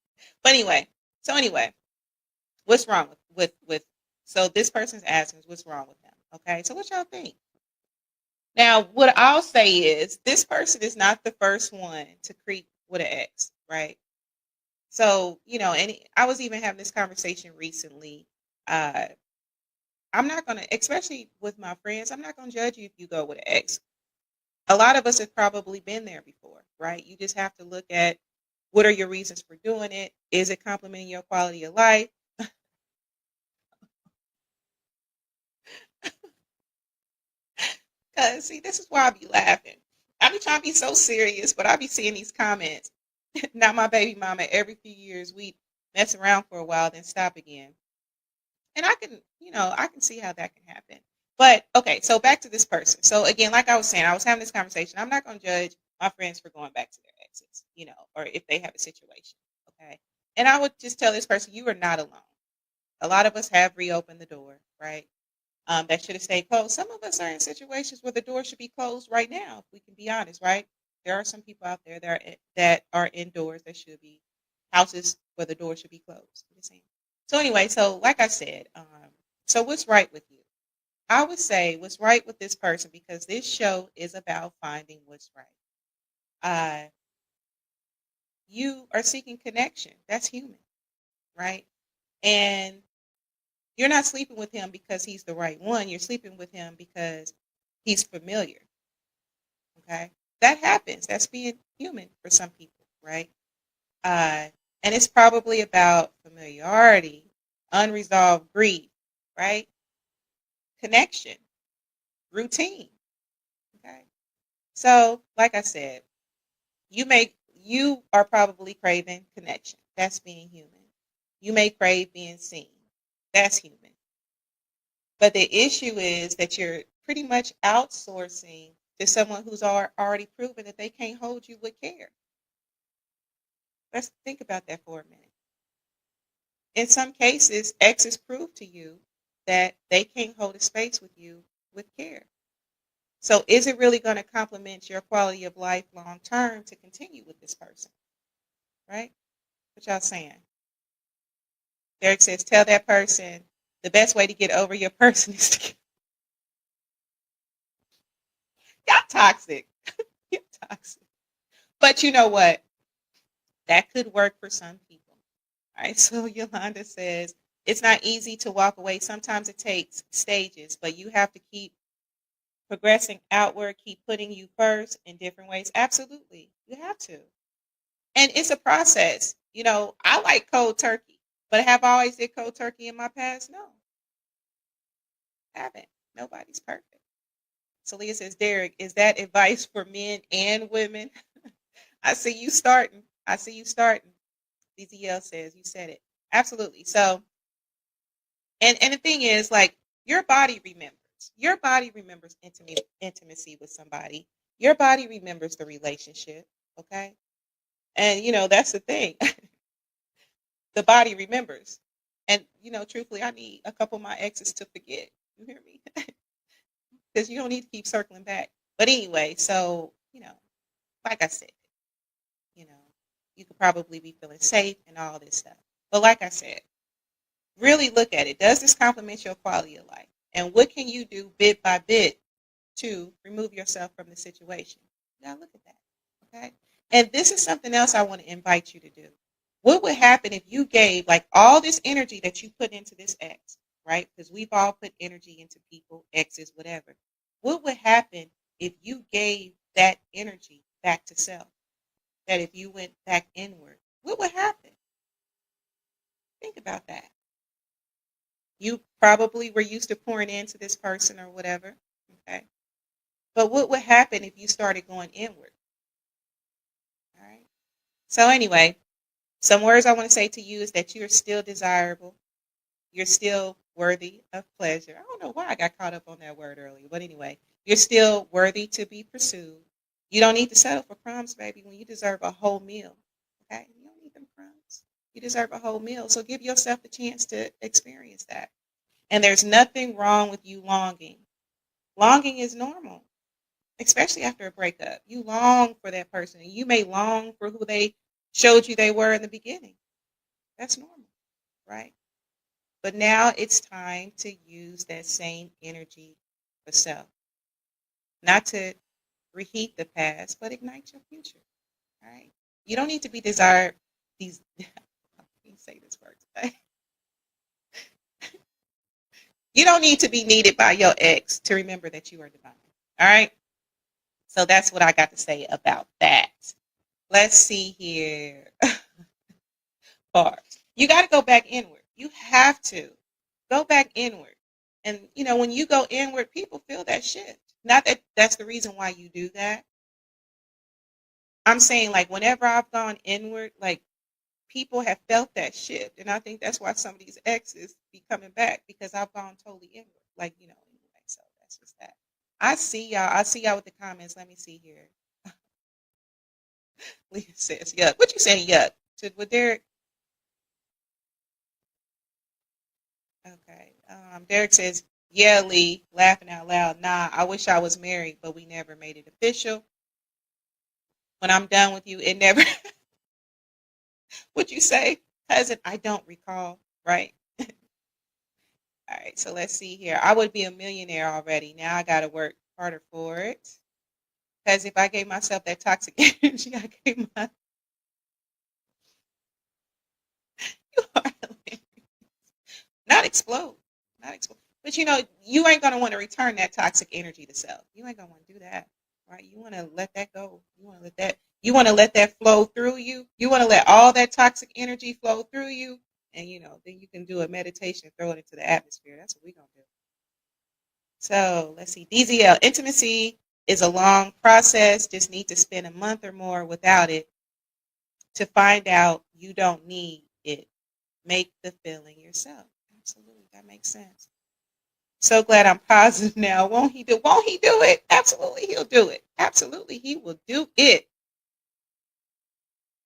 But anyway, what's wrong with? So this person's asking us what's wrong with them. Okay, so what y'all think? Now, what I'll say is this person is not the first one to creep with an ex, right? So and I was even having this conversation recently. Uh, I'm not gonna, especially with my friends, I'm not gonna judge you if you go with an ex. A lot of us have probably been there before, right? You just have to look at what are your reasons for doing it. Is it complementing your quality of life? Cause see, this is why I be laughing. I be trying to be so serious, but I be seeing these comments. Not my baby mama. Every few years we mess around for a while, then stop again. And I can see how that can happen. But okay, so back to this person. So again, like I was saying, I was having this conversation. I'm not going to judge my friends for going back to their exes, or if they have a situation. Okay. And I would just tell this person, you are not alone. A lot of us have reopened the door, right? That should have stayed closed. Some of us are in situations where the door should be closed right now, if we can be honest, right? There are some people out there that are indoors that should be houses where the door should be closed. So anyway, so like I said, so what's right with you? I would say what's right with this person because this show is about finding what's right. Uh, you are seeking connection. That's human, right? And you're not sleeping with him because he's the right one. You're sleeping with him because he's familiar. Okay, that happens. That's being human for some people, right? Uh, and it's probably about familiarity, unresolved grief, right? Connection, routine. Okay. So, like I said, you are probably craving connection. That's being human. You may crave being seen. That's human. But the issue is that you're pretty much outsourcing to someone who's already proven that they can't hold you with care. Let's think about that for a minute. In some cases, exes prove to you that they can't hold a space with you with care. So is it really going to complement your quality of life long term to continue with this person? Right? What y'all saying? Derek says, tell that person the best way to get over your person is to get y'all toxic. You're toxic. But you know what? That could work for some people. All right. So Yolanda says, it's not easy to walk away. Sometimes it takes stages, but you have to keep progressing outward, keep putting you first in different ways. Absolutely. You have to. And it's a process. I like cold turkey, but have I always did cold turkey in my past? No, I haven't. Nobody's perfect. Talia says, Derek, is that advice for men and women? I see you starting. I see you starting. DZL says, you said it. Absolutely. So, and the thing is, like, your body remembers. Your body remembers intimacy with somebody. Your body remembers the relationship. Okay. And, that's the thing. The body remembers. And, truthfully, I need a couple of my exes to forget. You hear me? Because you don't need to keep circling back. But anyway, so, like I said, you know, you could probably be feeling safe and all this stuff. But like I said, really look at it. Does this complement your quality of life? And what can you do bit by bit to remove yourself from the situation? You gotta look at that. Okay. And this is something else I want to invite you to do. What would happen if you gave like all this energy that you put into this ex, right? Because we've all put energy into people, exes, whatever. What would happen if you gave that energy back to self? That if you went back inward, what would happen? Think about that. You probably were used to pouring into this person or whatever. Okay. But what would happen if you started going inward? All right. So anyway, some words I want to say to you is that you're still desirable. You're still worthy of pleasure. I don't know why I got caught up on that word earlier, but anyway, you're still worthy to be pursued. You don't need to settle for crumbs, baby, when you deserve a whole meal. Okay? You don't need them crumbs. You deserve a whole meal. So give yourself the chance to experience that. And there's nothing wrong with you longing. Longing is normal, especially after a breakup. You long for that person. And you may long for who they showed you they were in the beginning. That's normal, right? But now it's time to use that same energy for self. Not to reheat the past, but ignite your future. All right. You don't need to be desired. These I can't say this word today. You don't need to be needed by your ex to remember that you are divine. All right. So that's what I got to say about that. Let's see here. Bars. You got to go back inward. You have to go back inward. And when you go inward, people feel that shift. Not that that's the reason why you do that. I'm saying like whenever I've gone inward, like people have felt that shift. And I think that's why some of these exes be coming back because I've gone totally inward. Like, anyway, so that's just that. I see y'all. I see y'all with the comments. Let me see here. Leah says, yuck. What you saying, yuck? With Derek? Okay. Derek says, yeah, Lee, laughing out loud. Nah, I wish I was married, but we never made it official. When I'm done with you, it never. What you say, cousin? I don't recall. Right. All right. So let's see here. I would be a millionaire already. Now I got to work harder for it. Because if I gave myself that toxic energy, I gave my. You are not explode. Not explode. But you ain't gonna want to return that toxic energy to self. You ain't gonna want to do that, right? You want to let that go. You want to let that. You want to let that flow through you. You want to let all that toxic energy flow through you, and then you can do a meditation, throw it into the atmosphere. That's what we're gonna do. So let's see. DZL intimacy is a long process. Just need to spend a month or more without it to find out you don't need it. Make the feeling yourself. Absolutely, that makes sense. So glad I'm positive now. Won't he do it? Absolutely, he'll do it. Absolutely, he will do it.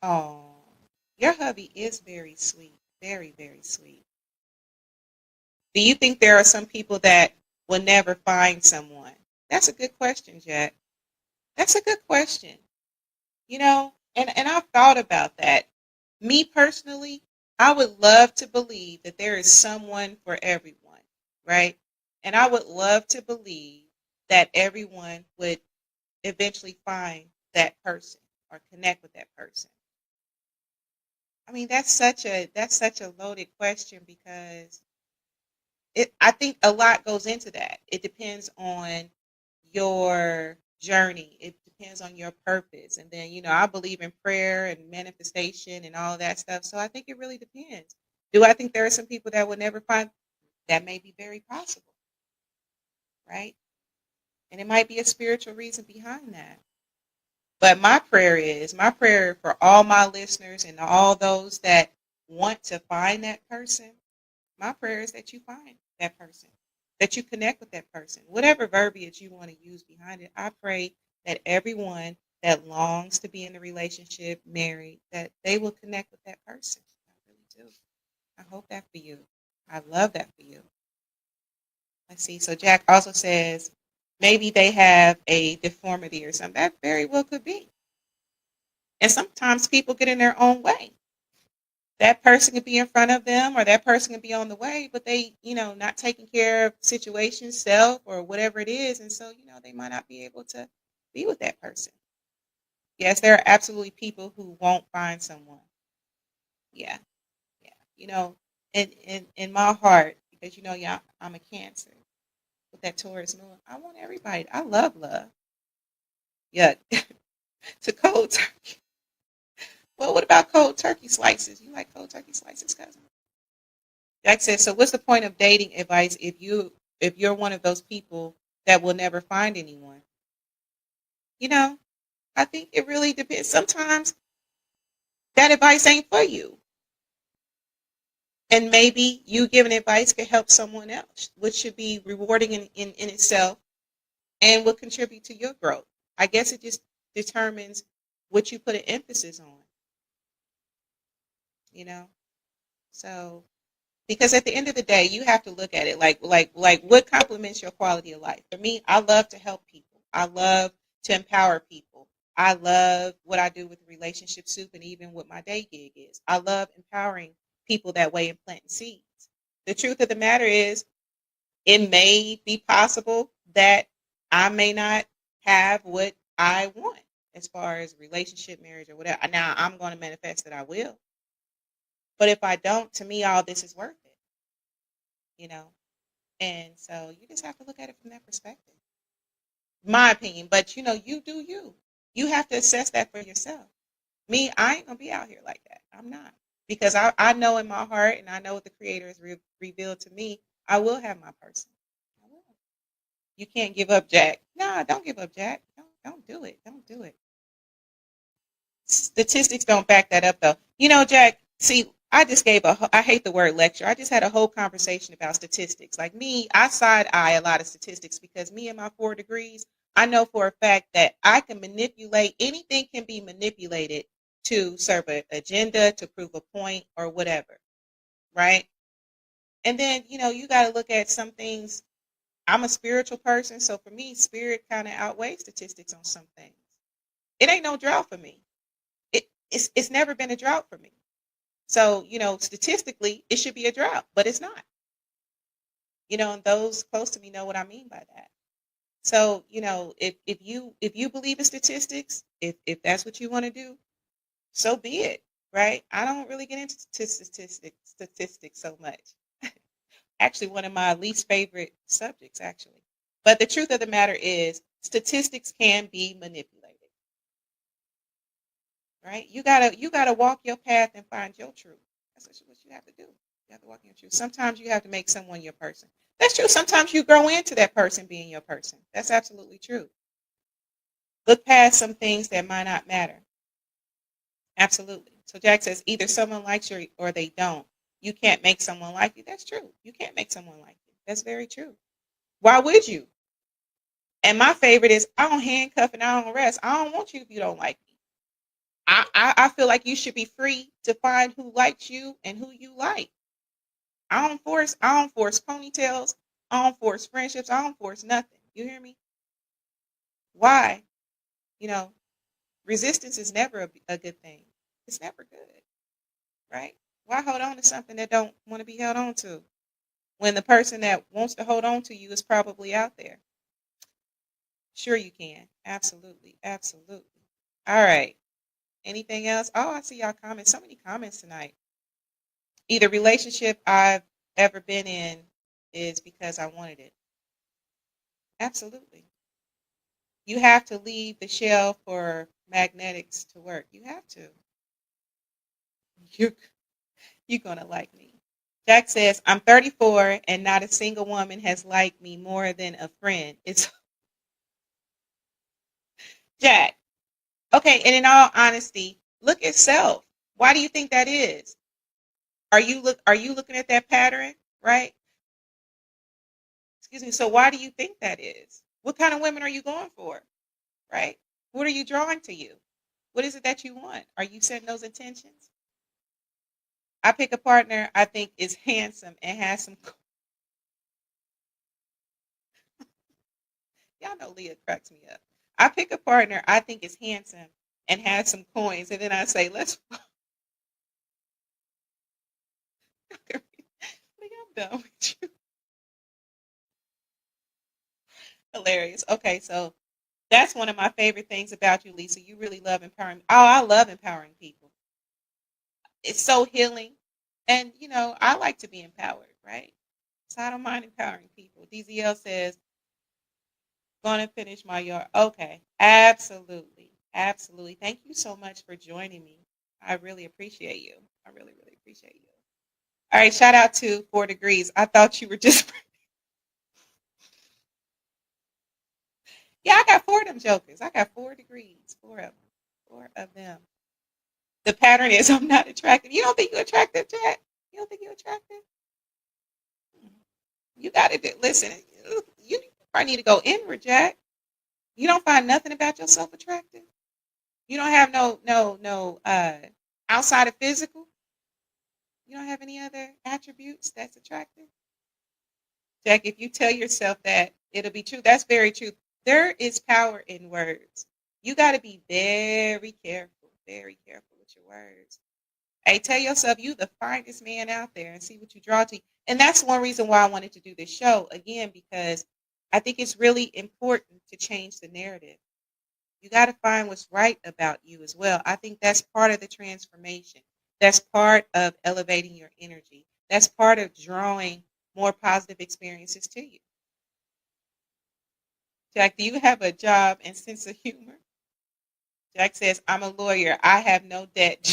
Oh, your hubby is very sweet. Very, very sweet. Do you think there are some people that will never find someone? That's a good question, Jack. That's a good question. And I've thought about that. Me personally, I would love to believe that there is someone for everyone, right? And I would love to believe that everyone would eventually find that person or connect with that person. I mean, that's such a loaded question because I think a lot goes into that. It depends on your journey. It depends on your purpose. And then, I believe in prayer and manifestation and all that stuff. So I think it really depends. Do I think there are some people that will never find that may be very possible, right? And it might be a spiritual reason behind that. But my prayer for all my listeners and all those that want to find that person, my prayer is that you find that person, that you connect with that person. Whatever verbiage you want to use behind it, I pray that everyone that longs to be in a relationship, married, that they will connect with that person. I really do. I hope that for you. I love that for you. Let's see. So Jack also says maybe they have a deformity or something. That very well could be. And sometimes people get in their own way. That person could be in front of them or that person could be on the way, but they, not taking care of situations, self or whatever it is. And so, they might not be able to be with that person. Yes, there are absolutely people who won't find someone. Yeah. Yeah. In my heart, because yeah, I'm a Cancer with that Taurus moon. I want everybody. I love love. Yeah. To cold turkey. Well, what about cold turkey slices? You like cold turkey slices, cousin? Jack says, so what's the point of dating advice if you're one of those people that will never find anyone? You know, I think it really depends. Sometimes that advice ain't for you. And maybe you giving advice could help someone else, which should be rewarding in itself and will contribute to your growth. I guess it just determines what you put an emphasis on, you know? So because at the end of the day, you have to look at it like what complements your quality of life. For me, I love to help people. I love to empower people. I love what I do with relationship soup and even what my day gig is. I love empowering people that way and planting seeds. The truth of the matter is, it may be possible that I may not have what I want as far as relationship, marriage, or whatever. Now I'm going to manifest that I will. But if I don't, to me, all this is worth it, you know? And so you just have to look at it from that perspective. My opinion, but you do you. You have to assess that for yourself. Me, I ain't gonna be out here like that. I'm not. Because I know in my heart and I know what the creator has revealed to me, I will have my person. I will. You can't give up, Jack. Nah, don't give up, Jack. Don't do it. Don't do it. Statistics don't back that up though. Jack, see, I just I hate the word lecture. I just had a whole conversation about statistics. Like me, I side eye a lot of statistics because me and my 4 degrees, I know for a fact that I can manipulate, anything can be manipulated to serve an agenda, to prove a point or whatever. Right. And then, you got to look at some things. I'm a spiritual person. So for me, spirit kind of outweighs statistics on some things. It ain't no drought for me. It's never been a drought for me. So, statistically, it should be a drought, but it's not. And those close to me know what I mean by that. So, if you believe in statistics, if that's what you want to do, so be it, right? I don't really get into statistics so much. Actually, one of my least favorite subjects, actually. But the truth of the matter is, statistics can be manipulated. Right? You gotta walk your path and find your truth. That's what you have to do. You have to walk in your truth. Sometimes you have to make someone your person. That's true. Sometimes you grow into that person being your person. That's absolutely true. Look past some things that might not matter. Absolutely. So Jack says either someone likes you or they don't. You can't make someone like you. That's true. You can't make someone like you. That's very true. Why would you? And my favorite is I don't handcuff and I don't arrest. I don't want you if you don't like me. I feel like you should be free to find who likes you and who you like. I don't force ponytails. I don't force friendships. I don't force nothing. You hear me? Why? You know, resistance is never a good thing. It's never good, right? Why hold on to something that don't want to be held on to when the person that wants to hold on to you is probably out there? Sure you can. Absolutely. Absolutely. All right. Anything else? Oh, I see y'all comments. So many comments tonight. Either relationship I've ever been in is because I wanted it. Absolutely. You have to leave the shell for magnetics to work. You have to. You're, you're going to like me. Jack says, I'm 34 and not a single woman has liked me more than a friend. Jack. Okay, and in all honesty, look at self. Why do you think that is? Are you looking at that pattern, right? Excuse me. So why do you think that is? What kind of women are you going for, right? What are you drawing to you? What is it that you want? Are you setting those intentions? I pick a partner I think is handsome and has some. Y'all know Leah cracks me up. I pick a partner I think is handsome and has some coins, and then I say, "Let's." Leah, I'm done with you. Hilarious. Okay, so that's one of my favorite things about you, Lisa. You really love empowering. Oh, I love empowering people. It's so healing, and I like to be empowered, right? So I don't mind empowering people. DZL says, "Going to finish my yard." Okay, absolutely, absolutely. Thank you so much for joining me. I really appreciate you. I really, really appreciate you. All right, shout out to 4 Degrees. I thought you were just. Yeah, I got four of them jokers. I got 4 degrees, four of them, four of them. The pattern is I'm not attractive. You don't think you're attractive, Jack? You don't think you're attractive? You got to listen. You probably need to go inward, Jack. You don't find nothing about yourself attractive. You don't have no outside of physical. You don't have any other attributes that's attractive, Jack. If you tell yourself that, it'll be true. That's very true. There is power in words. You got to be very careful with your words. Hey, tell yourself you the finest man out there and see what you draw to. And that's one reason why I wanted to do this show again, because I think it's really important to change the narrative. You got to find what's right about you as well. I think that's part of the transformation. That's part of elevating your energy. That's part of drawing more positive experiences to you. Jack, do you have a job and sense of humor? Jack says, I'm a lawyer. I have no debt.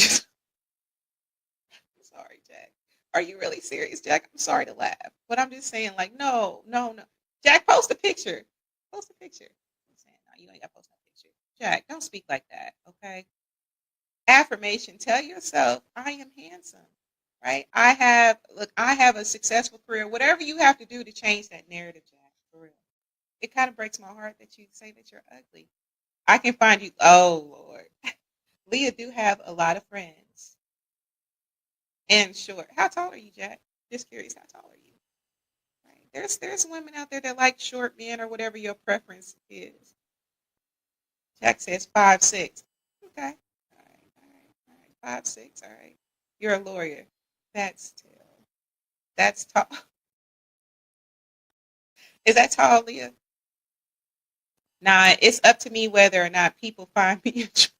Sorry, Jack. Are you really serious, Jack? I'm sorry to laugh, but I'm just saying, like, no, no, no. Jack, post a picture. Post a picture. I'm saying, no, you ain't got to post no picture. Jack, don't speak like that, okay? Affirmation. Tell yourself, I am handsome, right? I have a successful career. Whatever you have to do to change that narrative, Jack, for real. It kind of breaks my heart that you say that you're ugly. I can find you. Oh, Lord. Leah do have a lot of friends. And short. How tall are you, Jack? Just curious, how tall are you? Right. There's women out there that like short men or whatever your preference is. Jack says 5'6". Okay. All right. All right. All right. 5'6". All right. You're a lawyer. That's tall. That's tall. Is that tall, Leah? Nah, it's up to me whether or not people find me attractive.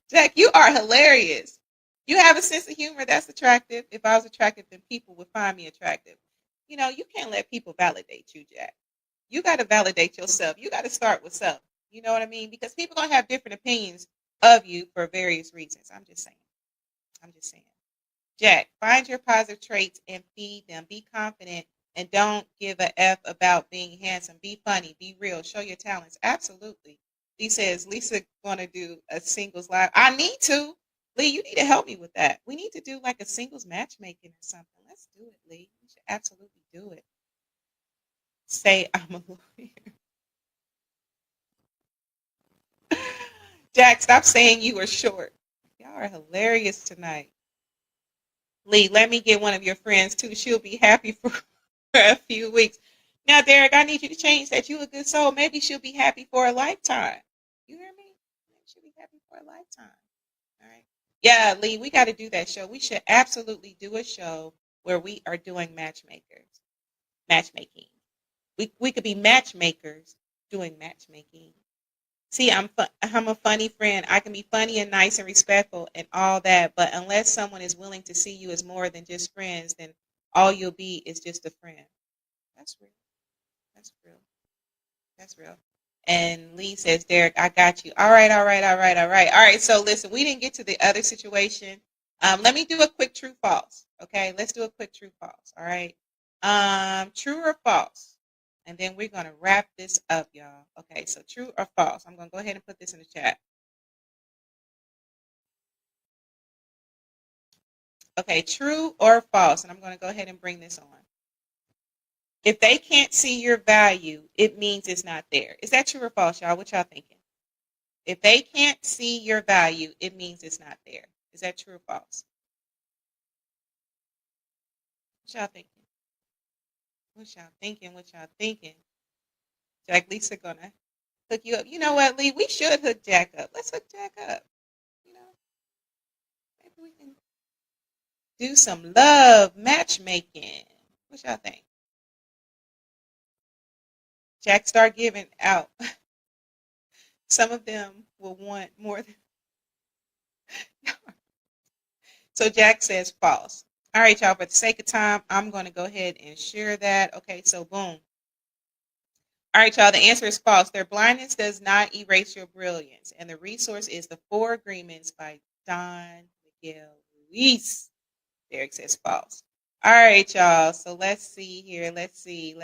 Jack, you are hilarious. You have a sense of humor that's attractive. If I was attractive, then people would find me attractive. You can't let people validate you, Jack. You got to validate yourself. You got to start with self. You know what I mean? Because people gonna have different opinions of you for various reasons. I'm just saying. I'm just saying. Jack, find your positive traits and feed them. Be confident and don't give a F about being handsome. Be funny. Be real. Show your talents. Absolutely. Lee says, Lisa gonna do a singles live. I need to. Lee, you need to help me with that. We need to do like a singles matchmaking or something. Let's do it, Lee. We should absolutely do it. Say I'm a lawyer. Jack, stop saying you are short. Y'all are hilarious tonight. Lee, let me get one of your friends too. She'll be happy for a few weeks. Now, Derek, I need you to change that. You a good soul. Maybe she'll be happy for a lifetime. You hear me? Maybe she'll be happy for a lifetime. All right. Yeah, Lee, we got to do that show. We should absolutely do a show where we are doing matchmaking. We could be matchmakers doing matchmaking. See, I'm a funny friend. I can be funny and nice and respectful and all that, but unless someone is willing to see you as more than just friends, then all you'll be is just a friend. That's real. That's real. That's real. And Lee says, Derek, I got you. All right, all right, all right, all right. All right, so listen, we didn't get to the other situation. Let me do a quick true false. Okay, let's do a quick true false. All right. True or false? And then we're going to wrap this up, y'all. Okay, so true or false? I'm going to go ahead and put this in the chat. Okay, true or false? And I'm going to go ahead and bring this on. If they can't see your value, it means it's not there. Is that true or false, y'all? What y'all thinking? If they can't see your value, it means it's not there. Is that true or false? What y'all thinking? What y'all thinking? What y'all thinking? Jack, Lisa gonna hook you up. You know what, Lee? We should hook Jack up. Let's hook Jack up. You know, maybe we can do some love matchmaking. What y'all think? Jack, start giving out. Some of them will want more than. So Jack says false. All right, y'all. For the sake of time, I'm going to go ahead and share that. Okay, so boom. All right, y'all. The answer is false. Their blindness does not erase your brilliance. And the resource is The Four Agreements by Don Miguel Ruiz. Derek says false. All right, y'all. So let's see here. Let's see.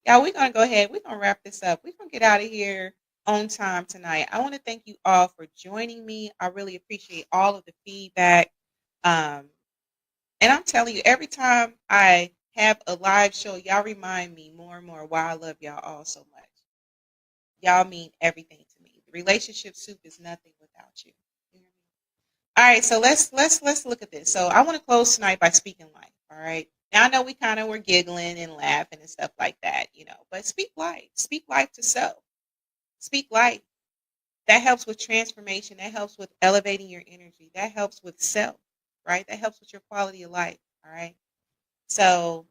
Y'all, we're going to go ahead. We're going to wrap this up. We're going to get out of here on time tonight. I want to thank you all for joining me. I really appreciate all of the feedback. And I'm telling you, every time I have a live show, y'all remind me more and more why I love y'all all so much. Y'all mean everything to me. The relationship soup is nothing without you. All right, so let's look at this. So I want to close tonight by speaking life. All right. Now I know we kind of were giggling and laughing and stuff like that, but speak life. Speak life to self. Speak life. That helps with transformation. That helps with elevating your energy. That helps with self, right? That helps with your quality of life. All right. So,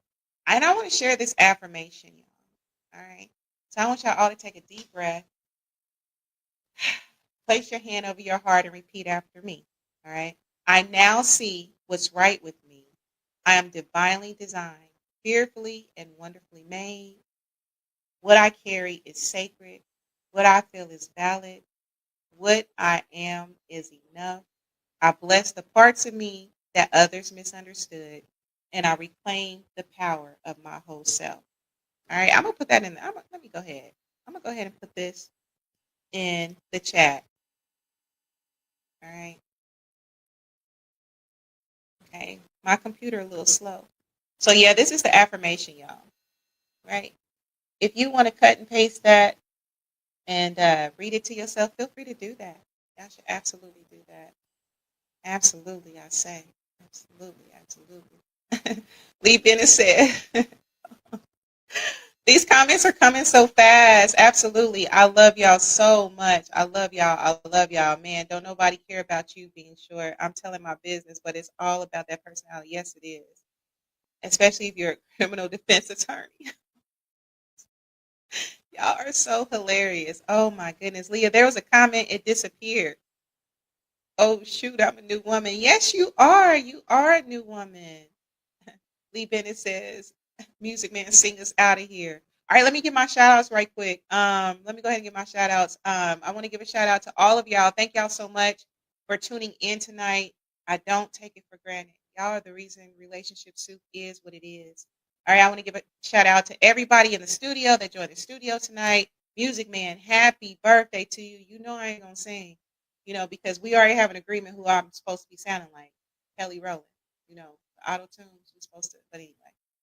and I want to share this affirmation, y'all. All right. So I want y'all all to take a deep breath. Place your hand over your heart and repeat after me. All right. I now see what's right with me. I am divinely designed, fearfully and wonderfully made. What I carry is sacred. What I feel is valid. What I am is enough. I bless the parts of me that others misunderstood, and I reclaim the power of my whole self. All right, I'm going to put that in. Let me go ahead. I'm going to go ahead and put this in the chat. All right. Okay, my computer a little slow. So yeah, this is the affirmation, y'all. Right? If you want to cut and paste that and read it to yourself, feel free to do that. Y'all should absolutely do that. Absolutely, I say. Absolutely. Lee Bennett said, these comments are coming so fast. Absolutely. I love y'all so much. I love y'all. Man, don't nobody care about you being short. I'm telling my business, but it's all about that personality. Yes, it is. Especially if you're a criminal defense attorney. Y'all are so hilarious. Oh my goodness. Leah, there was a comment, it disappeared. Oh shoot, I'm a new woman. Yes, you are. You are a new woman. Lee Bennett says, Music Man, sing us out of here. All right, let me give my shout outs right quick. Let me go ahead and give my shout outs. I want to give a shout out to all of y'all. Thank y'all so much for tuning in tonight. I don't take it for granted. Y'all are the reason Relationship Soup is what it is. All right, I want to give a shout out to everybody in the studio that joined the studio tonight. Music Man, happy birthday to you. You know I ain't going to sing, because we already have an agreement who I'm supposed to be sounding like. Kelly Rowland, auto tunes we're supposed to, but anyway.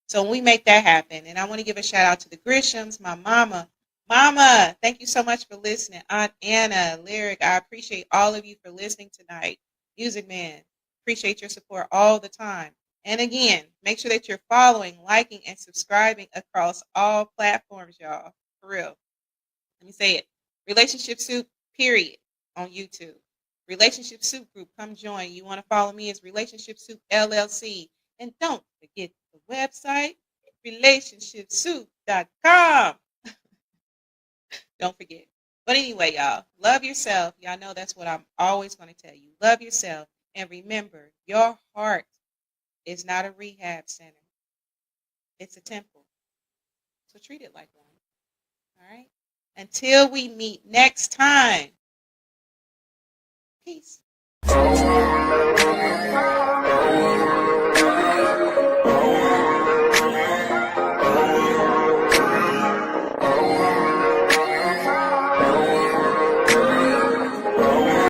So when we make that happen, and I want to give a shout out to the Grishams, my mama. Mama, thank you so much for listening. Aunt Anna, Lyric, I appreciate all of you for listening tonight. Music Man, appreciate your support all the time. And again, make sure that you're following, liking, and subscribing across all platforms, y'all. For real. Let me say it. Relationship Soup, period, on YouTube. Relationship Soup Group, come join. You want to follow me as Relationship Soup LLC. And don't forget the website, relationshipsoup.com. Don't forget. But anyway, y'all, love yourself. Y'all know that's what I'm always going to tell you. Love yourself. And remember, your heart is not a rehab center. It's a temple. So treat it like one. All right? Until we meet next time. Peace.